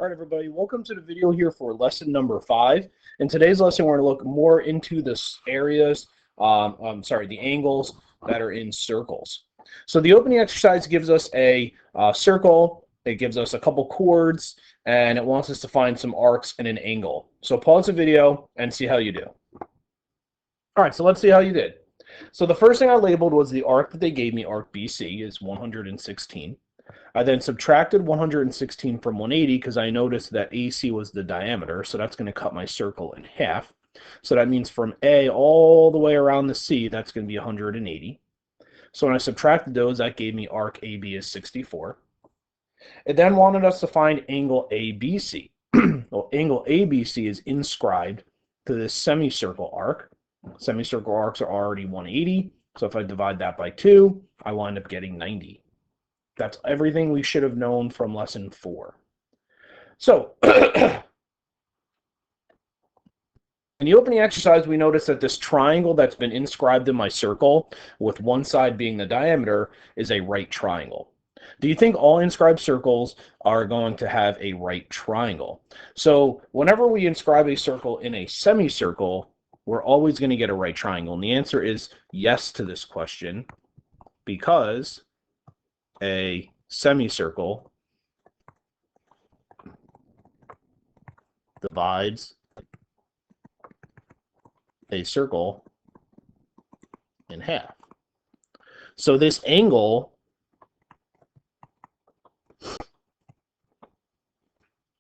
All right, everybody, welcome to the video here for lesson number 5. In today's lesson, we're going to look more into the areas, the angles that are in circles. So the opening exercise gives us a circle, it gives us a couple chords, and it wants us to find some arcs and an angle. So pause the video and see how you do. All right, so let's see how you did. So the first thing I labeled was the arc that they gave me, arc BC, is 116. I then subtracted 116 from 180 because I noticed that AC was the diameter, so that's going to cut my circle in half. So that means from A all the way around the C, that's going to be 180. So when I subtracted those, that gave me arc AB is 64. It then wanted us to find angle ABC. Well, angle ABC is inscribed to this semicircle arc. Semicircle arcs are already 180, so if I divide that by 2, I wind up getting 90. That's everything we should have known from lesson 4. So, in the opening exercise, we noticed that this triangle that's been inscribed in my circle, with one side being the diameter, is a right triangle. Do you think all inscribed circles are going to have a right triangle? So, whenever we inscribe a circle in a semicircle, we're always going to get a right triangle. And the answer is yes to this question, because a semicircle divides a circle in half. So this angle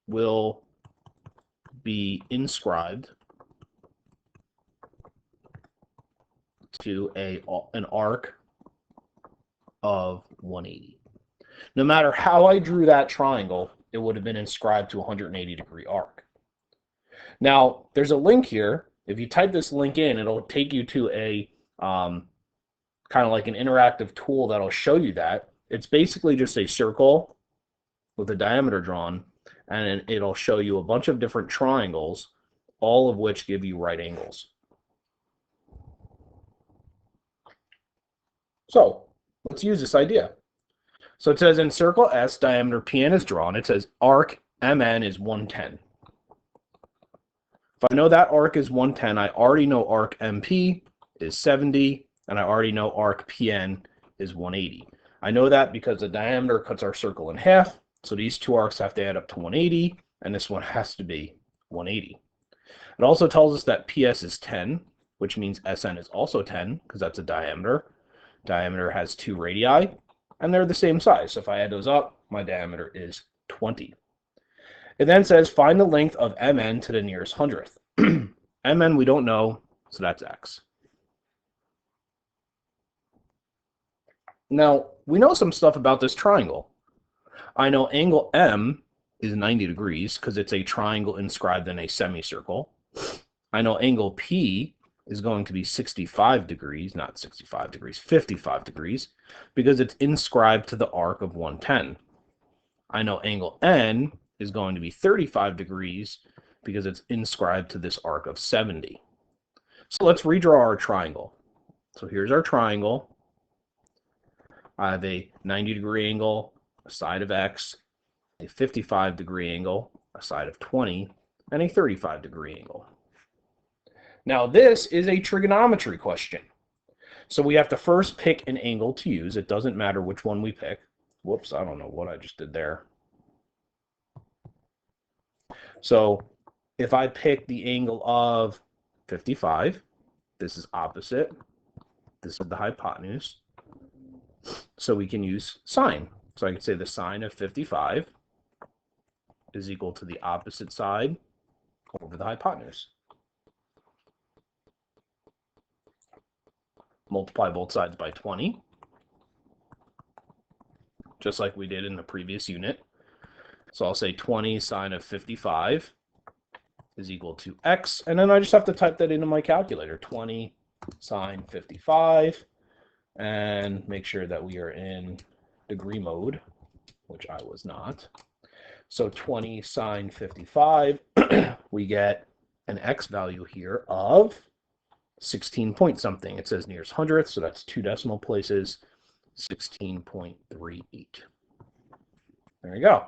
will be inscribed to an arc of 180. No matter how I drew that triangle, it would have been inscribed to a 180-degree arc. Now, there's a link here. If you type this link in, it'll take you to a kind of like an interactive tool that'll show you that. It's basically just a circle with a diameter drawn, and it'll show you a bunch of different triangles, all of which give you right angles. So, let's use this idea. So it says in circle S, diameter PN is drawn. It says arc MN is 110. If I know that arc is 110, I already know arc MP is 70, and I already know arc PN is 180. I know that because the diameter cuts our circle in half, so these two arcs have to add up to 180, and this one has to be 180. It also tells us that PS is 10, which means SN is also 10, because that's a diameter. Diameter has 2 radii, and they're the same size. So if I add those up, my diameter is 20. It then says find the length of MN to the nearest hundredth. MN we don't know, so that's X. Now, we know some stuff about this triangle. I know angle M is 90 degrees because it's a triangle inscribed in a semicircle. I know angle P is going to be 65 degrees, not 65 degrees, 55 degrees, because it's inscribed to the arc of 110. I know angle N is going to be 35 degrees because it's inscribed to this arc of 70. So let's redraw our triangle. So here's our triangle. I have a 90-degree angle, a side of X, a 55-degree angle, a side of 20, and a 35-degree angle. Now this is a trigonometry question. So we have to first pick an angle to use. It doesn't matter which one we pick. Whoops, I don't know what I just did there. So if I pick the angle of 55, this is opposite. This is the hypotenuse. So we can use sine. So I can say the sine of 55 is equal to the opposite side over the hypotenuse. Multiply both sides by 20, just like we did in the previous unit. So I'll say 20 sine of 55 is equal to X, and then I just have to type that into my calculator, 20 sine 55, and make sure that we are in degree mode, which I was not. So 20 sine 55, we get an X value here of 16 point something. It says nearest hundredth, so that's 2 decimal places, 16.38. There you go.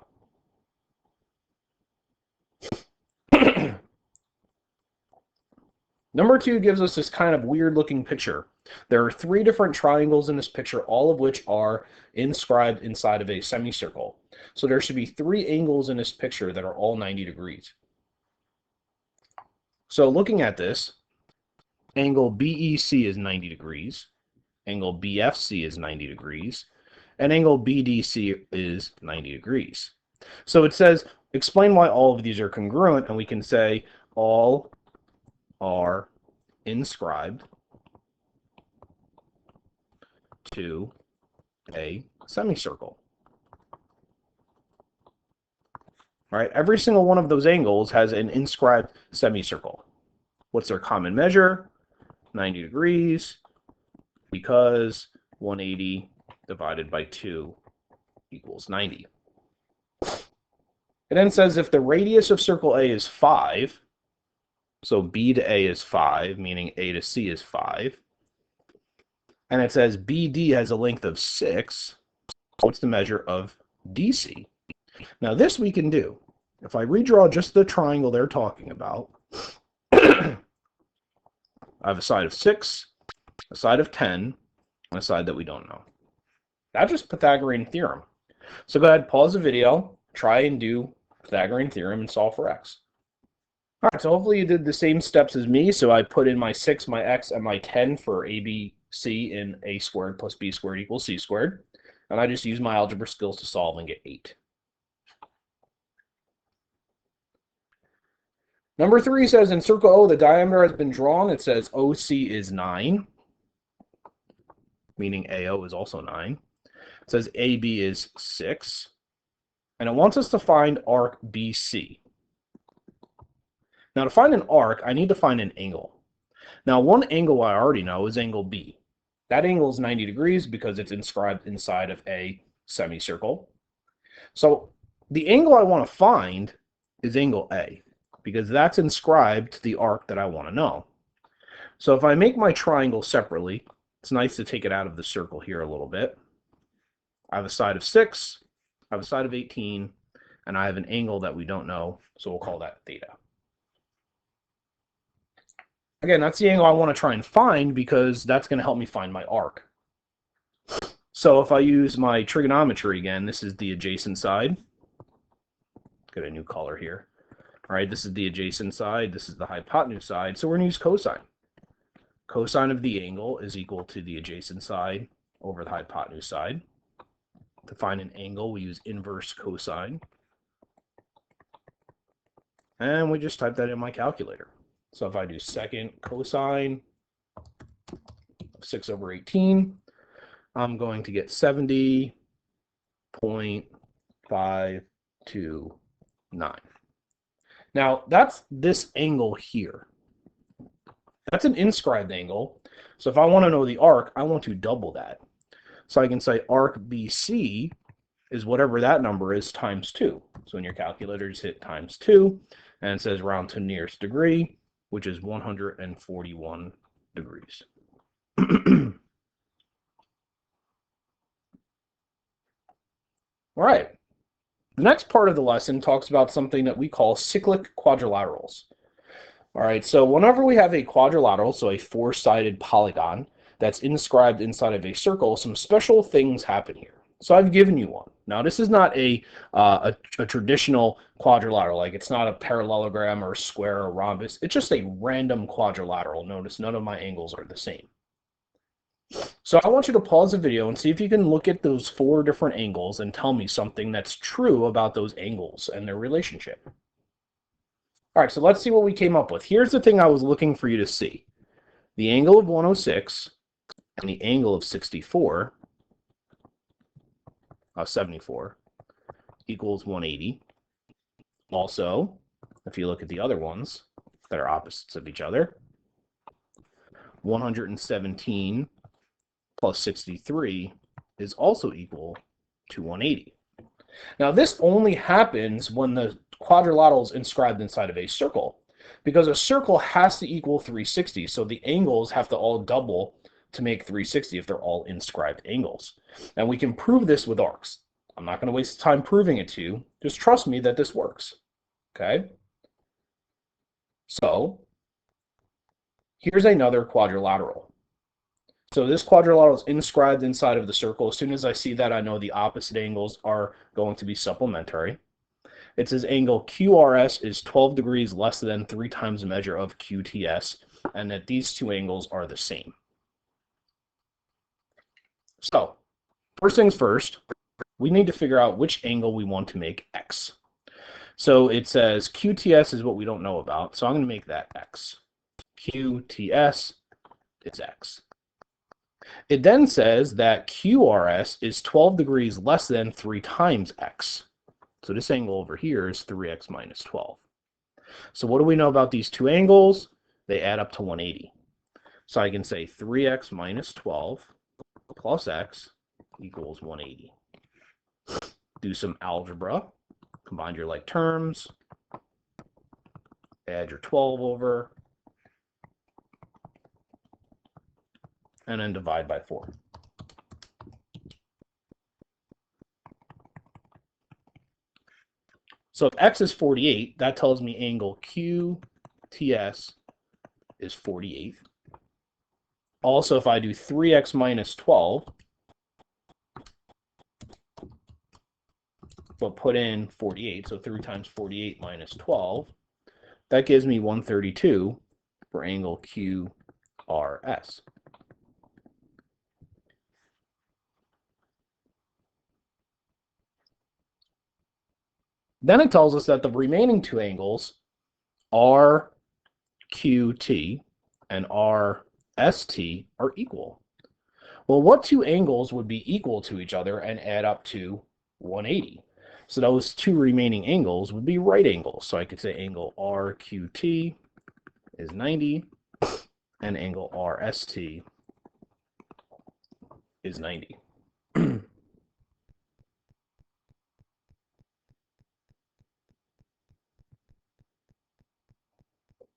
Number 2 gives us this kind of weird looking picture. There are 3 different triangles in this picture, all of which are inscribed inside of a semicircle. So there should be 3 angles in this picture that are all 90 degrees. So looking at this, angle BEC is 90 degrees, angle BFC is 90 degrees, and angle BDC is 90 degrees. So it says, explain why all of these are congruent, and we can say all are inscribed to a semicircle. All right, every single one of those angles has an inscribed semicircle. What's their common measure? 90 degrees, because 180 divided by 2 equals 90. It then says if the radius of circle A is 5, so B to A is 5, meaning A to C is 5, and it says BD has a length of 6, what's the measure of DC? Now this we can do. If I redraw just the triangle they're talking about, I have a side of 6, a side of 10, and a side that we don't know. That's just Pythagorean theorem. So go ahead, pause the video, try and do Pythagorean theorem and solve for x. All right, so hopefully you did the same steps as me. So I put in my 6, my x, and my 10 for ABC in a squared plus b squared equals c squared. And I just use my algebra skills to solve and get 8. Number 3 says in circle O, the diameter has been drawn. It says OC is 9, meaning AO is also 9. It says AB is 6. And it wants us to find arc BC. Now to find an arc, I need to find an angle. Now one angle I already know is angle B. That angle is 90 degrees because it's inscribed inside of a semicircle. So the angle I want to find is angle A, because that's inscribed to the arc that I want to know. So if I make my triangle separately, it's nice to take it out of the circle here a little bit. I have a side of 6, I have a side of 18, and I have an angle that we don't know, so we'll call that theta. Again, that's the angle I want to try and find because that's going to help me find my arc. So if I use my trigonometry again, this is the adjacent side. Get a new color here. All right, this is the adjacent side. This is the hypotenuse side. So we're going to use cosine. Cosine of the angle is equal to the adjacent side over the hypotenuse side. To find an angle, we use inverse cosine. And we just type that in my calculator. So if I do second cosine of 6 over 18, I'm going to get 70.529. Now, that's this angle here. That's an inscribed angle. So if I want to know the arc, I want to double that. So I can say arc BC is whatever that number is times 2. So in your calculator, just hit times 2, and it says round to nearest degree, which is 141 degrees. All right. The next part of the lesson talks about something that we call cyclic quadrilaterals. All right, so whenever we have a quadrilateral, so a 4-sided polygon that's inscribed inside of a circle, some special things happen here. So I've given you one. Now this is not a traditional quadrilateral, like it's not a parallelogram or a square or rhombus. It's just a random quadrilateral. Notice none of my angles are the same. So I want you to pause the video and see if you can look at those 4 different angles and tell me something that's true about those angles and their relationship. All right, so let's see what we came up with. Here's the thing I was looking for you to see. The angle of 106 and the angle of 74, 74, equals 180. Also, if you look at the other ones that are opposites of each other, 117 plus 63 is also equal to 180. Now this only happens when the quadrilateral is inscribed inside of a circle, because a circle has to equal 360, so the angles have to all double to make 360 if they're all inscribed angles. And we can prove this with arcs. I'm not going to waste time proving it to you. Just trust me that this works. Okay? So Here's another quadrilateral. So this quadrilateral is inscribed inside of the circle. As soon as I see that, I know the opposite angles are going to be supplementary. It says angle QRS is 12 degrees less than 3 times the measure of QTS, and that these two angles are the same. So, first things first, we need to figure out which angle we want to make X. So it says QTS is what we don't know about, so I'm going to make that X. QTS is X. It then says that QRS is 12 degrees less than 3 times X. So this angle over here is 3x minus 12. So what do we know about these two angles? They add up to 180. So I can say 3x minus 12 plus x equals 180. Do some algebra. Combine your like terms. Add your 12 over. And then divide by 4. So if x is 48, that tells me angle QTS is 48. Also, if I do 3x minus 12, but put in 48, so 3 times 48 minus 12, that gives me 132 for angle QRS. Then it tells us that the remaining two angles, RQT and RST, are equal. Well, what two angles would be equal to each other and add up to 180? So those two remaining angles would be right angles. So I could say angle RQT is 90 and angle RST is 90.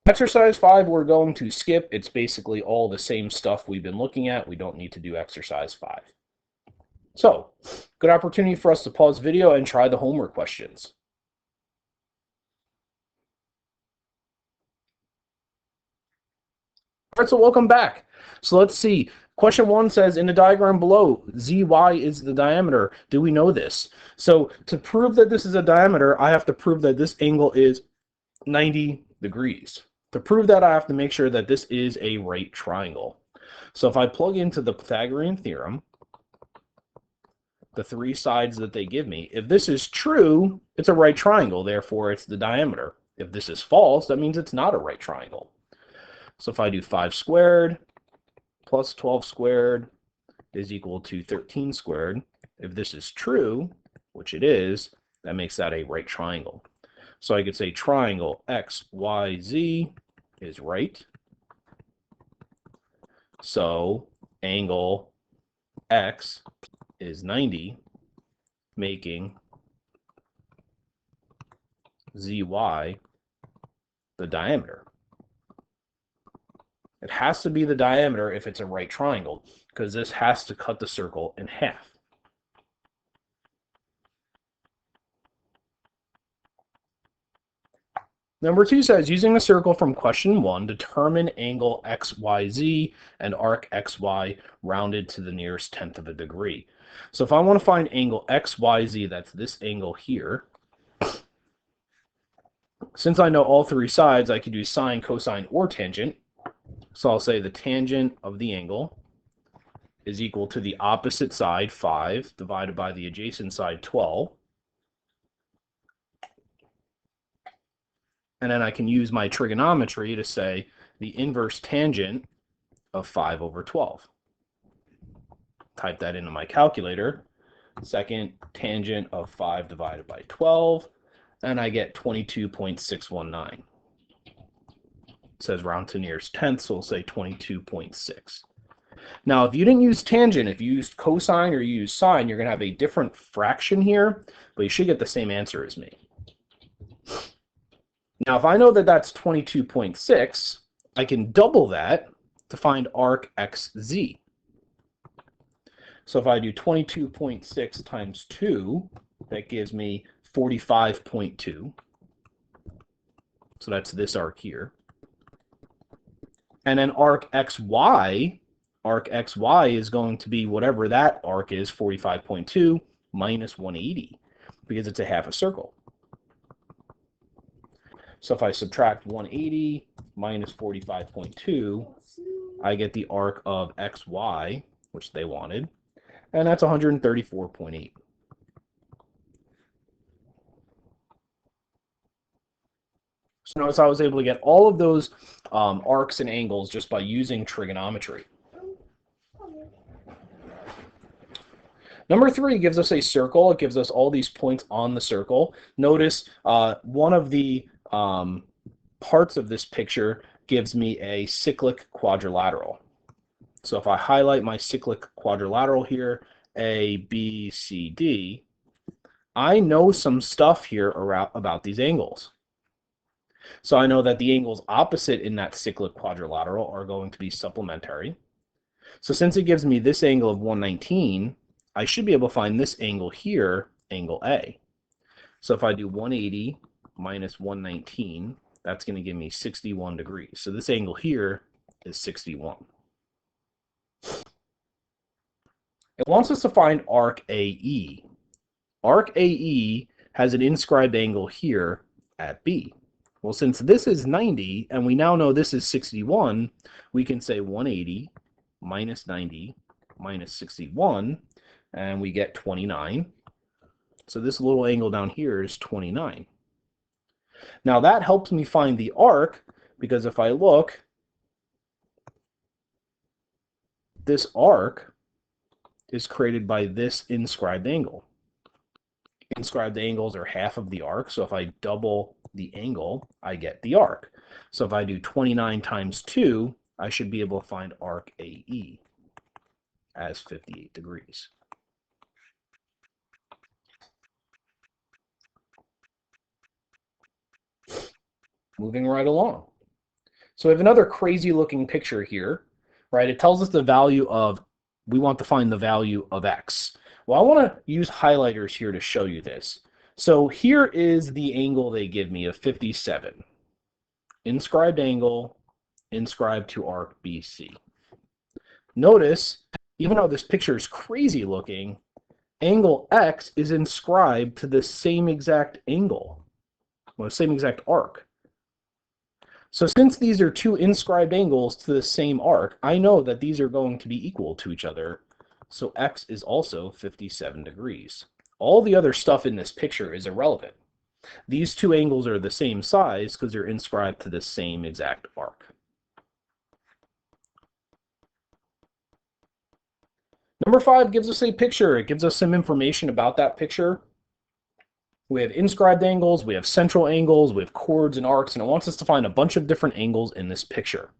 Exercise 5 we're going to skip. It's basically all the same stuff we've been looking at. We don't need to do exercise 5. So, good opportunity for us to pause video and try the homework questions. All right, so welcome back. So let's see. Question 1 says, in the diagram below, ZY is the diameter. Do we know this? So to prove that this is a diameter, I have to prove that this angle is 90 degrees. To prove that, I have to make sure that this is a right triangle. So if I plug into the Pythagorean theorem, the 3 sides that they give me, if this is true, it's a right triangle, therefore it's the diameter. If this is false, that means it's not a right triangle. So if I do 5 squared plus 12 squared is equal to 13 squared, if this is true, which it is, that makes that a right triangle. So I could say triangle XYZ is right. So angle X is 90, making ZY the diameter. It has to be the diameter if it's a right triangle, because this has to cut the circle in half. Number 2 says, using a circle from question 1, determine angle XYZ and arc XY rounded to the nearest tenth of a degree. So if I want to find angle XYZ, that's this angle here, since I know all 3 sides, I could do sine, cosine, or tangent. So I'll say the tangent of the angle is equal to the opposite side, 5, divided by the adjacent side, 12. And then I can use my trigonometry to say the inverse tangent of 5 over 12. Type that into my calculator. Second tangent of 5 divided by 12, and I get 22.619. It says round to nearest tenth, so we'll say 22.6. Now, if you didn't use tangent, if you used cosine or you used sine, you're going to have a different fraction here, but you should get the same answer as me. Now, if I know that that's 22.6, I can double that to find arc XZ. So if I do 22.6 times 2, that gives me 45.2. So that's this arc here. And then arc XY is going to be whatever that arc is, 45.2 minus 180, because it's a half a circle. So if I subtract 180 minus 45.2, I get the arc of XY, which they wanted, and that's 134.8. So notice I was able to get all of those arcs and angles just by using trigonometry. Number 3 gives us a circle. It gives us all these points on the circle. Notice one of the parts of this picture gives me a cyclic quadrilateral. So if I highlight my cyclic quadrilateral here, A, B, C, D, I know some stuff here about these angles. So I know that the angles opposite in that cyclic quadrilateral are going to be supplementary. So since it gives me this angle of 119, I should be able to find this angle here, angle A. So if I do 180 minus 119, that's going to give me 61 degrees. So this angle here is 61. It wants us to find arc AE. Arc AE has an inscribed angle here at B. Well, since this is 90, and we now know this is 61, we can say 180 minus 90 minus 61, and we get 29. So this little angle down here is 29. Now that helps me find the arc, because if I look, this arc is created by this inscribed angle. Inscribed angles are half of the arc, so if I double the angle, I get the arc. So if I do 29 times 2, I should be able to find arc AE as 58 degrees. Moving right along. So we have another crazy looking picture here, right? It tells us the value of, we want to find the value of x. Well, I want to use highlighters here to show you this. So here is the angle they give me of 57. Inscribed angle, inscribed to arc BC. Notice, even though this picture is crazy looking, angle X is inscribed to the same exact angle, well, the same exact arc. So since these are two inscribed angles to the same arc, I know that these are going to be equal to each other. So X is also 57 degrees. All the other stuff in this picture is irrelevant. These two angles are the same size because they're inscribed to the same exact arc. Number 5 gives us a picture. It gives us some information about that picture. We have inscribed angles, we have central angles, we have chords and arcs, and it wants us to find a bunch of different angles in this picture.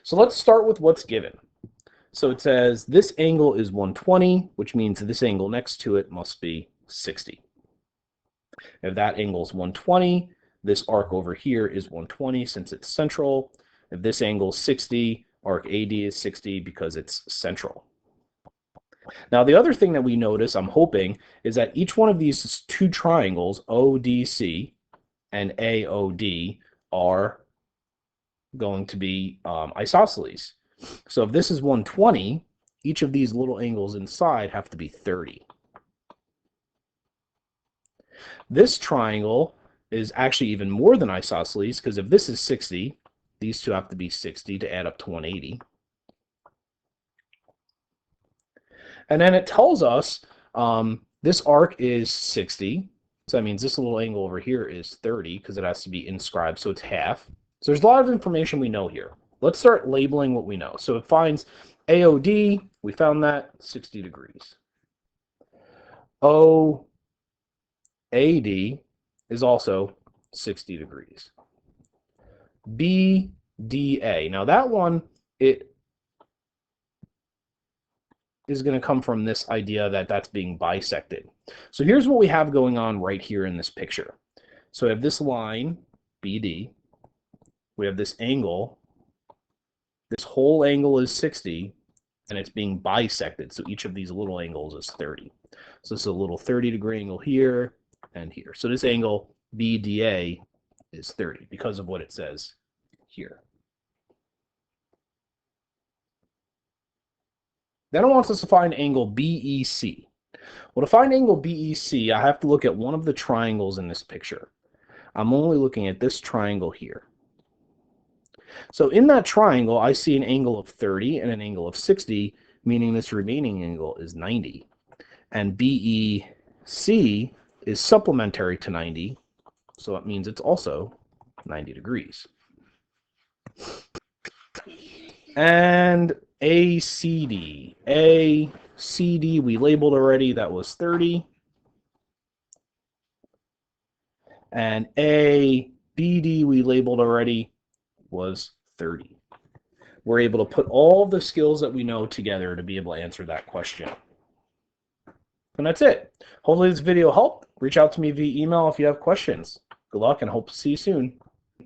So let's start with what's given. So it says this angle is 120, which means this angle next to it must be 60. If that angle is 120, this arc over here is 120 since it's central. If this angle is 60, arc AD is 60 because it's central. Now, the other thing that we notice, I'm hoping, is that each one of these two triangles, ODC and AOD, are going to be isosceles. So if this is 120, each of these little angles inside have to be 30. This triangle is actually even more than isosceles, because if this is 60, these two have to be 60 to add up to 180. And then it tells us this arc is 60. So that means this little angle over here is 30 because it has to be inscribed, so it's half. So there's a lot of information we know here. Let's start labeling what we know. So it finds AOD, we found that, 60 degrees. OAD is also 60 degrees. BDA, now that one, it is going to come from this idea that that's being bisected. So here's what we have going on right here in this picture. So we have this line, BD. We have this angle. This whole angle is 60, and it's being bisected. So each of these little angles is 30. So this is a little 30-degree angle here and here. So this angle, BDA, is 30 because of what it says here. Then it wants us to find angle BEC. Well, to find angle BEC, I have to look at one of the triangles in this picture. I'm only looking at this triangle here. So in that triangle, I see an angle of 30 and an angle of 60, meaning this remaining angle is 90. And BEC is supplementary to 90, so it means it's also 90 degrees. And ACD. ACD we labeled already, that was 30. And ABD we labeled already was 30. We're able to put all the skills that we know together to be able to answer that question. And that's it. Hopefully this video helped. Reach out to me via email if you have questions. Good luck and hope to see you soon.